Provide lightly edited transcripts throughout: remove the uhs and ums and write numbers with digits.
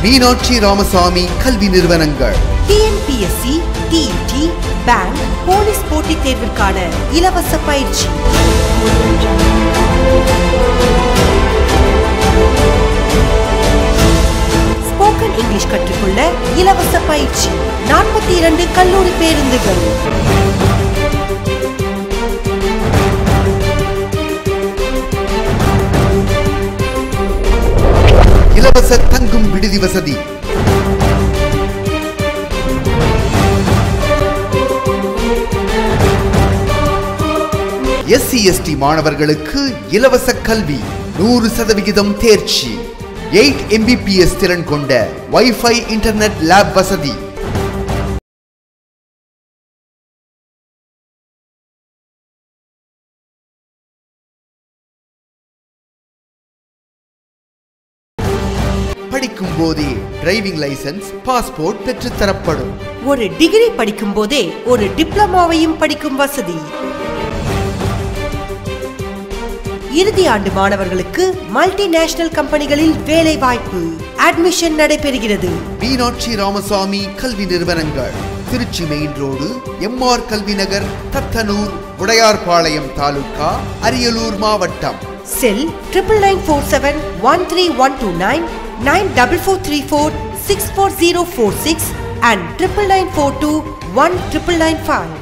மீனாட்சி ராமசாமி கல்வி நிறுவனங்கள். TNPSC, TET, bank, police போட்டித் தேர்விற்கான இலவச பயிற்சி. ஸ்போக்கன் இங்கிலீஷ் கற்றுக்கொள்ள இலவச பயிற்சி. 42 கல்லூரி பேருந்துகள். இலவச தங்கும் விடுதி வசதி. SC/ST மாணவர்களுக்கு இலவச கல்வி, 100% தேர்ச்சி, 8 Mbps திறன் கொண்ட வைஃபை இன்டர்நெட் லேப் வசதி. படிக்கும் போதே டிரைவிங் லைசென்ஸ், பாஸ்போர்ட் பெற்று தரப்படும். ஒரு டிகிரி படிக்கும் போதே ஒரு டிப்ளமாவையும் படிக்கும் வசதி. இறுதி ஆண்டு மாணவர்களுக்கு மல்டிநேஷனல் கம்பெனிகளில் வேலை வாய்ப்பு. அட்மிஷன் நடைபெறுகிறது. மீனாட்சி ராமசாமி கல்வி நிறுவனங்கள், Trichy main road, MR Kalvi Nagar, Thathanur, Udayarpalayam taluka, Ariyalur மாவட்டம். செல் 9947713129 943434 and 99421995.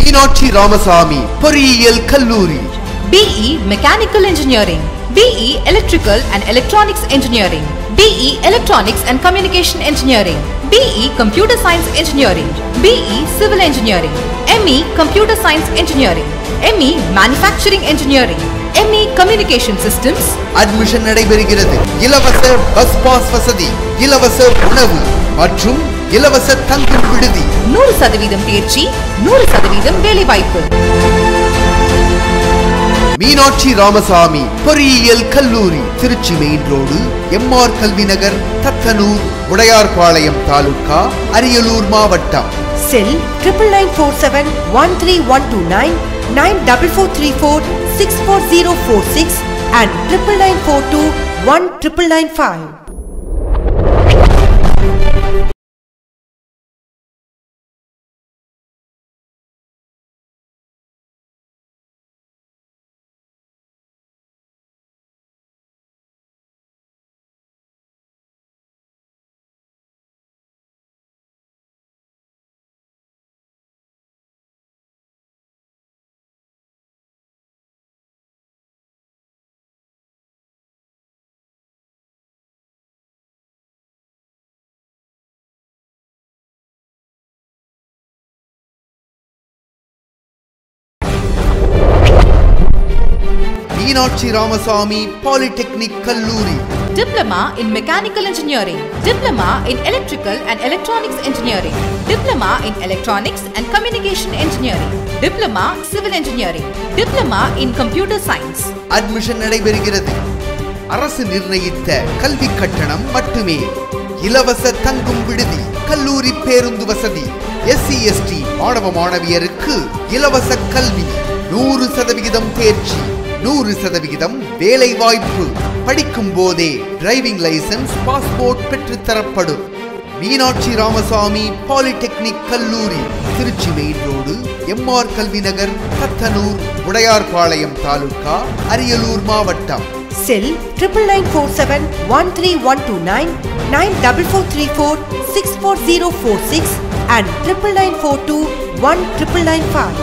மீனாட்சி ராமசாமி பொறியியல் கல்லூரி. BE Mechanical Engineering, BE Electrical and Electronics Engineering, BE Electronics and Communication Engineering, BE Computer Science Engineering, BE Civil Engineering, ME Computer Science Engineering, ME Manufacturing Engineering, ME Communication Systems. Admission நடைபெறுகிறது. இலவச bus pass வசதி, இலவச உணவு மற்றும் இலவச தங்கும் விடுதி. 100% தேர்ச்சி, 100% வேலை வாய்ப்பு. மீனாட்சி ராமசாமி பொறியியல் கல்லூரி, Trichy main road, MR Kalvi Nagar, Thathanur, Udayarpalayam taluka, Ariyalur மாவட்டம். செல் 99471312 943434 and 99421995. மீனாட்சி ராமசாமி பாலிடெக்னிக் கல்லூரி. Diploma in Mechanical Engineering, Diploma in Electrical and Electronics Engineering, Diploma in Electronics and Communication Engineering, Diploma Civil Engineering, Diploma in Computer Science. Admission நடைபெறுகிறது. அரசு நிர்ணயித்த கல்வி கட்டணம் மட்டுமே. இலவச தங்கும் விடுதி, கல்லூரி பேருந்து வசதி. SC/ST மாணவ மாணவியருக்கு இலவச கல்வி, 100% தேர்ச்சி, 100% வேலை வாய்ப்பு. படிக்கும் போதே டிரைவிங் லைசென்ஸ், பாஸ்போர்ட் பெற்று தரப்படும். மீனாட்சி ராமசாமி பாலிடெக்னிக் கல்லூரி, Trichy main road, MR Kalvi Nagar, Thathanur, Udayarpalayam taluka, Ariyalur மாவட்டம். செல் 99471312 943434 64046 and 99421995.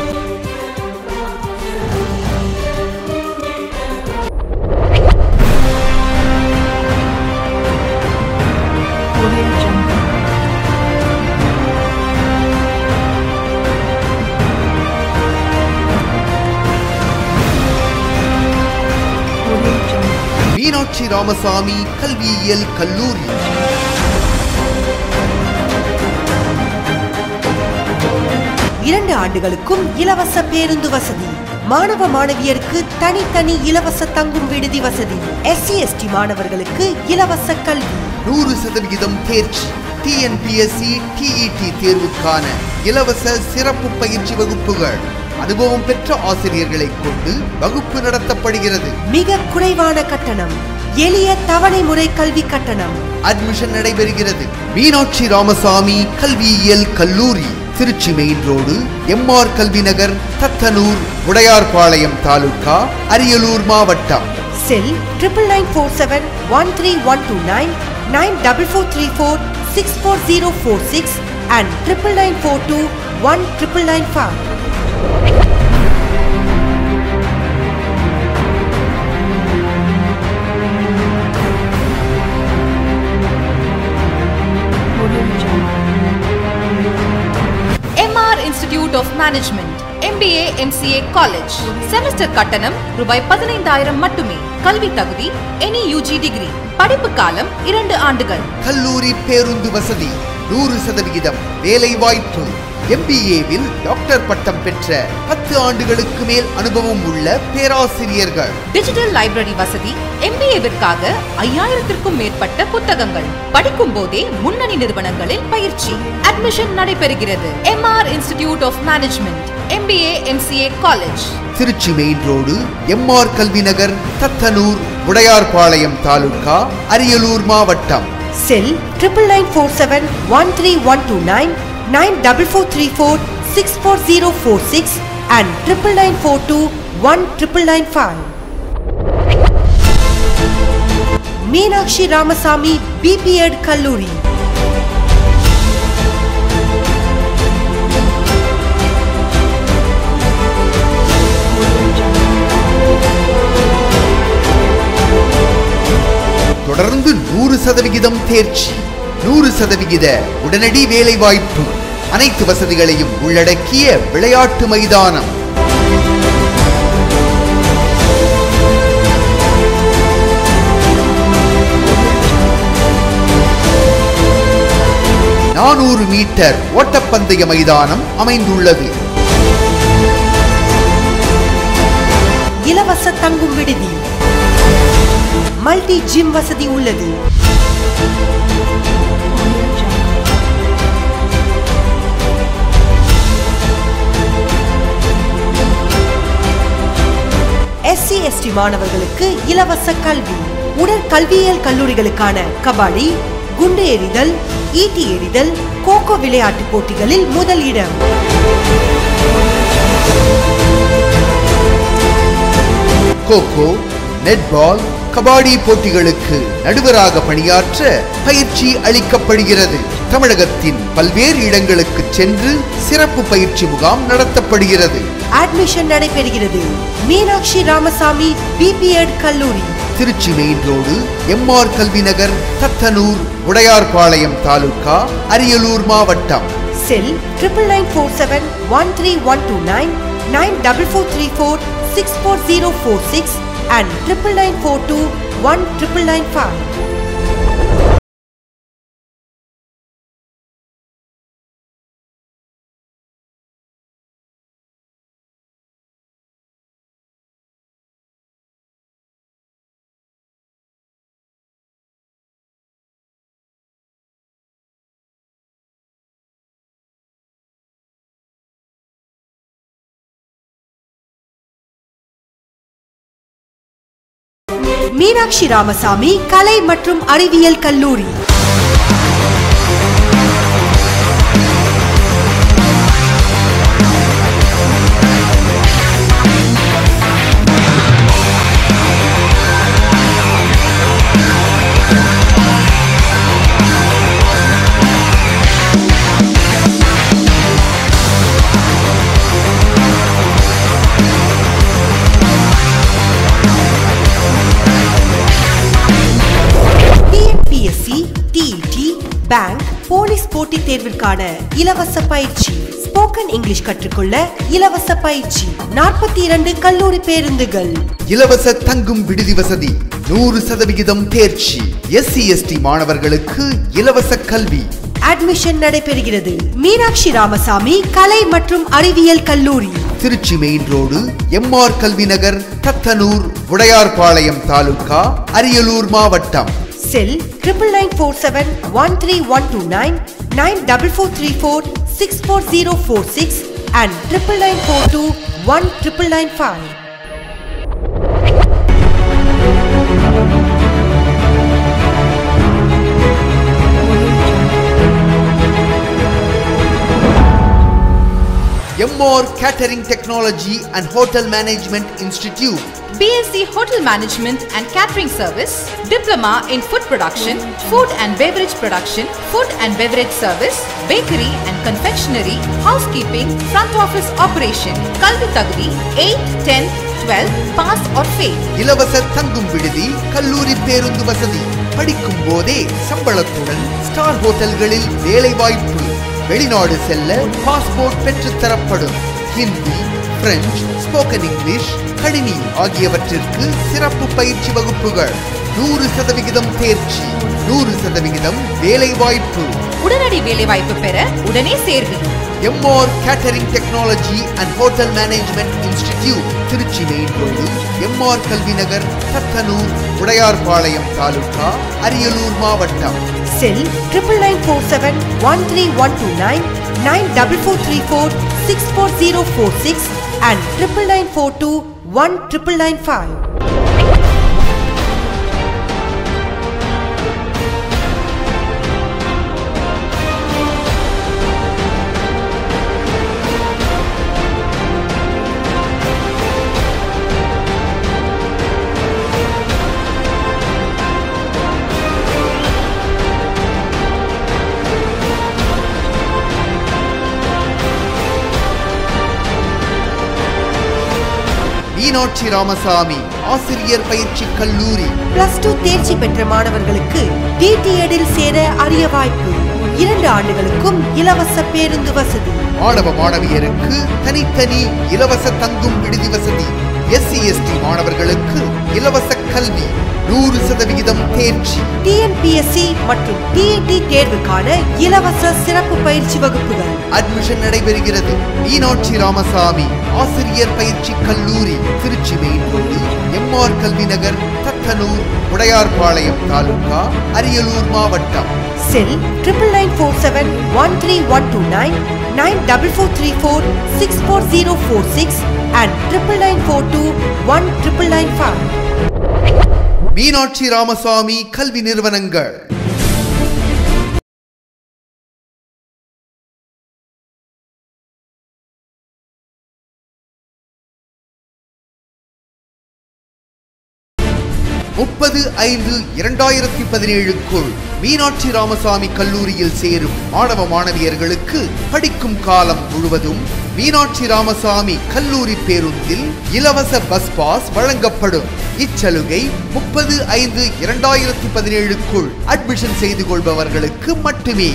மீனாட்சி ராமசாமி கல்வியியல் கல்லூரி. இரண்டு ஆண்டுகளுக்கும் இலவச பேருந்து வசதி. மாணவ மாணவியருக்கு தனித்தனி இலவச தங்கும் விடுதி வசதி. SC/ST மாணவர்களுக்கு இலவச கல்வி. 100% தேர்ச்சி. TNPSC TET தேர்வுக்கான இலவச சிறப்பு பயிற்சி வகுப்புகள். அனுபவம் பெற்ற ஆசிரியர்களை கொண்டு வகுப்பு நடத்தப்படுகிறது. மிக குறைவான கட்டணம். எளிய தவணை முறை கல்வி கட்டணம். அட்மிஷன் நடைபெறுகிறது. மீனாட்சி ராமசாமி கல்வியியல் கல்லூரி, Trichy main road, MR Kalvi Nagar, Thathanur, Udayarpalayam taluka, Ariyalur மாவட்டம். செல் 9947131299 944346446 and 99421995. MR Institute of Management MBA MCA College. Semester கட்டணம் ரூபாய் 15,000 மட்டுமே. கல்வி தகுதி any UG டிகிரி. படிப்பு காலம் 2 ஆண்டுகள். கல்லூரி பேருந்து வசதி. 100% வேலை வாய்ப்பு. MBAவில் டாக்டர் பட்டம் பெற்ற 10 ஆண்டுகளுக்கு மேல் அனுபவம் உள்ள பேராசிரியர்கள். டிஜிட்டல் லைப்ரரி வசதி. MBAவிற்காக 5000க்கும் மேற்பட்ட புத்தகங்கள். படிக்கும் போதே முன்னணி நிறுவனங்களில் பயிற்சி. அட்மிஷன் நடைபெறுகிறது. MR Institute of Management MBA MCA College, Trichy main road, MR Kalvi Nagar, Thathanur, Udayarpalayam taluka, Ariyalur மாவட்டம். செல் 9947131299 944346446 and 99421995. மீனாட்சி ராமசாமி BPEd கல்லூரி. தொடர்ந்து 100% தேர்ச்சி. 100% உடனடி வேலை வாய்ப்பு. அனைத்து வசதிகளையும் உள்ளடக்கிய விளையாட்டு மைதானம். மீட்டர் ஓட்டப்பந்தய மைதானம் அமைந்துள்ளது. இலவச தங்கும் விடுதி, மல்டி ஜிம் வசதி உள்ளது. SC/ST மாணவர்களுக்கு இலவச கல்வி. உடற்கல்வியியல் கல்லூரிகளுக்கான கபாடி, குண்டு எறிதல், ஈட்டி எறிதல், கோகோ விளையாட்டு போட்டிகளில் முதலிடம். கோகோ, நெட்பால், கபாடி போட்டிகளுக்கு நடுவராக பணியாற்ற பயிற்சி அளிக்கப்படுகிறது. தமிழகத்தின் பல்வேறு இடங்களுக்கு சென்று சிறப்பு பயிற்சி முகாம் நடத்தப்படுகிறது. அட்மிஷன் நடைபெறுகிறது. மீனாட்சி ராமசாமி BPEd கல்லூரி, Trichy main road, MR Kalvi Nagar, Thathanur, Udayarpalayam taluka, Ariyalur மாவட்டம். செல் 9947131299 944346446 and 99421995. மீனாட்சி ராமசாமி கலை மற்றும் அறிவியல் கல்லூரி, பேங்க், போலீஸ் போட்டி தேர்விற்கான இலவச பயிற்சி. ஸ்போக்கன் இங்கிலீஷ் கற்றுக்கொள்ள இலவச பயிற்சி. 42 கல்லூரி பேருந்துகள். இலவச தங்கும் விடுதி வசதி. 100% தேர்ச்சி. SC/ST மாணவர்களுக்கு இலவச கல்வி. அட்மிஷன் நடைபெறுகிறது. மீனாட்சி ராமசாமி கலை மற்றும் அறிவியல் கல்லூரி, Trichy main road, MR Kalvi Nagar, Thathanur, Udayarpalayam taluka, Ariyalur மாவட்டம். செல் 9947131129 9434346046 and 99421995. MR Catering Technology and Hotel Management Institute. BSc Hotel Management and Catering Service, Diploma in Food Production, Food and Beverage Production, Food and Beverage Service, Bakery and Confectionery, Housekeeping, Front Office Operation, Kalvi Tagdi, 8, 10, 12, Pass or Fail. இலவச தங்கும் விடுதி, கல்லூரி பேருந்து வசதி. படிக்கும் போதே சம்பளத்துடன் star ஹோட்டல்களில் வேலை வாய்ப்பு. வெளிநாடு செல்ல பாஸ்போர்ட் பெற்று தரப்படும். ஹிந்தி, பிரெஞ்சு, ஸ்போக்கன் இங்கிலீஷ், கணினி ஆகியவற்றிற்கு சிறப்பு பயிற்சி வகுப்புகள். 100% தேர்ச்சி, 100% வேலை வாய்ப்பு. உடனடி வேலை வாய்ப்பு பெற உடனே சேர்வி. MR Catering Technology and Hotel Management Institute, Trichy main road, MR Kalvi Nagar, Thathanur, Udayarpalayam taluka, Ariyalur மாவட்டம். செல் 9947131129 9434346046 and 99421995. மீனாட்சி ராமசாமி ஆசிரியர் பயிற்சி கல்லூரி. +2 தேர்ச்சி பெற்ற மாணவர்களுக்கு DTED இல் சேர அரிய வாய்ப்பு. 2 ஆண்டுகளுக்கும் இலவச பேருந்து வசதி. மாணவ மாணவியருக்கு தனித்தனி இலவச தங்கும் விடுதி வசதி. SC/ST மாணவர்களுக்கு இலவச கல்வி. 100% தேர்ச்சி. TNPSC மற்றும் TET தேர்வுக்கான இலவச சிறப்பு பயிற்சி வகுப்புகள். அட்மிஷன் நடைபெறுகிறது. மீனாட்சி ராமசாமி ஆசிரியர் பயிற்சி கல்லூரி, Trichy main road, MR Kalvi Nagar, Thathanur, Udayarpalayam taluka, Ariyalur மாவட்டம். செல் 9947131129 9434346046 and 99421995. மீனாட்சி ராமசாமி கல்வி நிறுவனங்கள். முப்பது 5/2017 மீனாட்சி ராமசாமி கல்லூரியில் சேரும் மாணவ மாணவியர்களுக்கு படிக்கும் காலம் முழுவதும் மீனாட்சி ராமசாமி கல்லூரி பேருந்தில் இலவச பஸ் பாஸ் வழங்கப்படும். இச்சலுகை 30 5/2017 அட்மிஷன் செய்து கொள்பவர்களுக்கு மட்டுமே.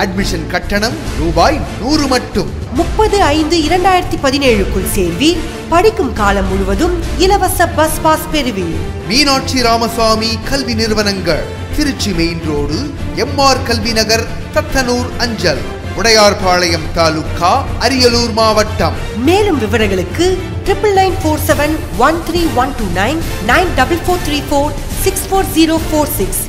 அட்மிஷன் கட்டணம் ரூபாய் 100 மட்டும். 30 5/2017 சேர்வி. படிக்கும் காலம் முழுவதும் இலவச பஸ் பாஸ் பெறுவீர். மீனாட்சி ராமசாமி கல்வி நிறுவனங்கள், Trichy main road, MR Kalvi Nagar, Thathanur அஞ்சல், உடையார்பாளையம் தாலுகா, அரியலூர் மாவட்டம். மேலும் விவரங்களுக்கு 9947131129 9434346046